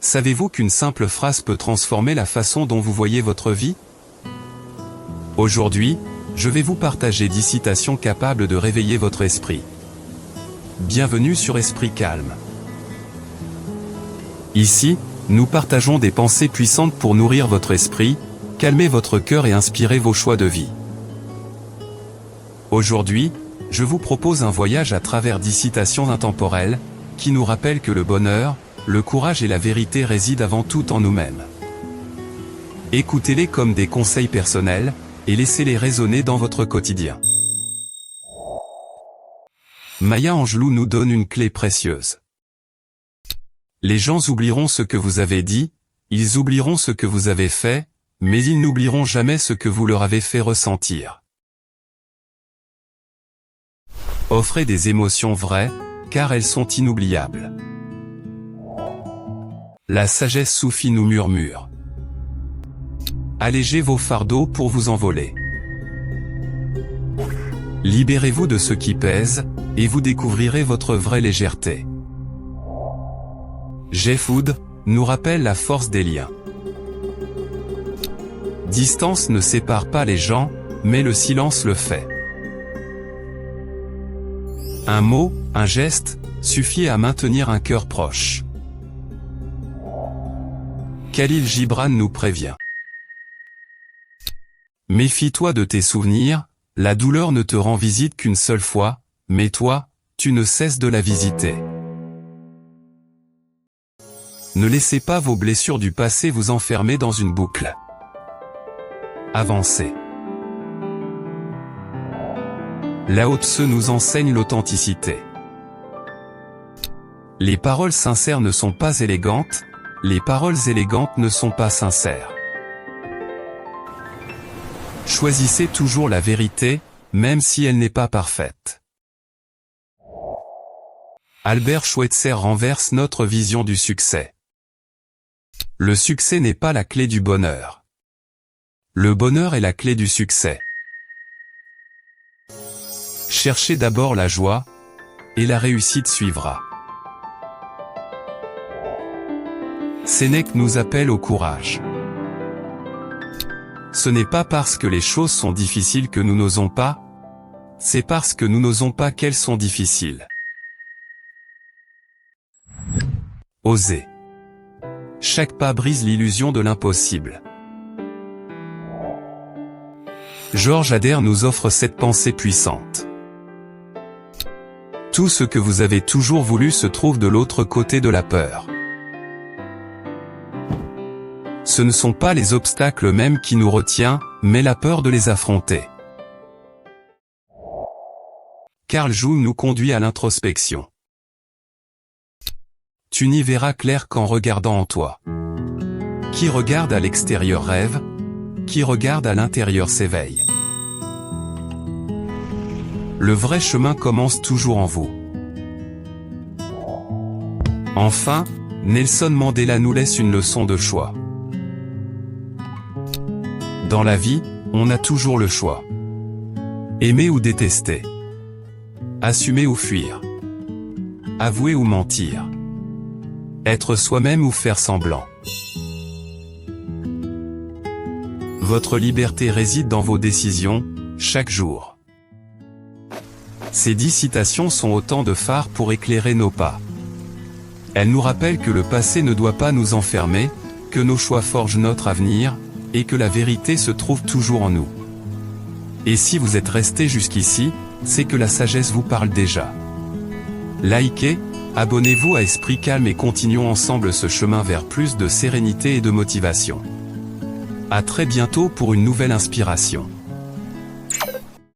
Savez-vous qu'une simple phrase peut transformer la façon dont vous voyez votre vie? Aujourd'hui, je vais vous partager 10 citations capables de réveiller votre esprit. Bienvenue sur Esprit Calme. Ici, nous partageons des pensées puissantes pour nourrir votre esprit, calmer votre cœur et inspirer vos choix de vie. Aujourd'hui, je vous propose un voyage à travers 10 citations intemporelles, qui nous rappellent que le bonheur, le courage et la vérité résident avant tout en nous-mêmes. Écoutez-les comme des conseils personnels, et laissez-les résonner dans votre quotidien. Maya Angelou nous donne une clé précieuse. Les gens oublieront ce que vous avez dit, ils oublieront ce que vous avez fait, mais ils n'oublieront jamais ce que vous leur avez fait ressentir. Offrez des émotions vraies, car elles sont inoubliables. La sagesse soufie nous murmure. Allégez vos fardeaux pour vous envoler. Libérez-vous de ce qui pèse, et vous découvrirez votre vraie légèreté. Jeff Wood nous rappelle la force des liens. Distance ne sépare pas les gens, mais le silence le fait. Un mot, un geste, suffit à maintenir un cœur proche. Khalil Gibran nous prévient. Méfie-toi de tes souvenirs, la douleur ne te rend visite qu'une seule fois, mais toi, tu ne cesses de la visiter. Ne laissez pas vos blessures du passé vous enfermer dans une boucle. Avancez. Lao Tse nous enseigne l'authenticité. Les paroles sincères ne sont pas élégantes, les paroles élégantes ne sont pas sincères. Choisissez toujours la vérité, même si elle n'est pas parfaite. Albert Schweitzer renverse notre vision du succès. Le succès n'est pas la clé du bonheur. Le bonheur est la clé du succès. Cherchez d'abord la joie, et la réussite suivra. Sénèque nous appelle au courage. Ce n'est pas parce que les choses sont difficiles que nous n'osons pas, c'est parce que nous n'osons pas qu'elles sont difficiles. Osez. Chaque pas brise l'illusion de l'impossible. George Adair nous offre cette pensée puissante. Tout ce que vous avez toujours voulu se trouve de l'autre côté de la peur. Ce ne sont pas les obstacles eux-mêmes qui nous retiennent, mais la peur de les affronter. Carl Jung nous conduit à l'introspection. Tu n'y verras clair qu'en regardant en toi. Qui regarde à l'extérieur rêve, qui regarde à l'intérieur s'éveille. Le vrai chemin commence toujours en vous. Enfin, Nelson Mandela nous laisse une leçon de choix. Dans la vie, on a toujours le choix. Aimer ou détester. Assumer ou fuir. Avouer ou mentir. Être soi-même ou faire semblant. Votre liberté réside dans vos décisions, chaque jour. Ces 10 citations sont autant de phares pour éclairer nos pas. Elles nous rappellent que le passé ne doit pas nous enfermer, que nos choix forgent notre avenir, et que la vérité se trouve toujours en nous. Et si vous êtes resté jusqu'ici, c'est que la sagesse vous parle déjà. Likez, abonnez-vous à Esprit Calme et continuons ensemble ce chemin vers plus de sérénité et de motivation. À très bientôt pour une nouvelle inspiration.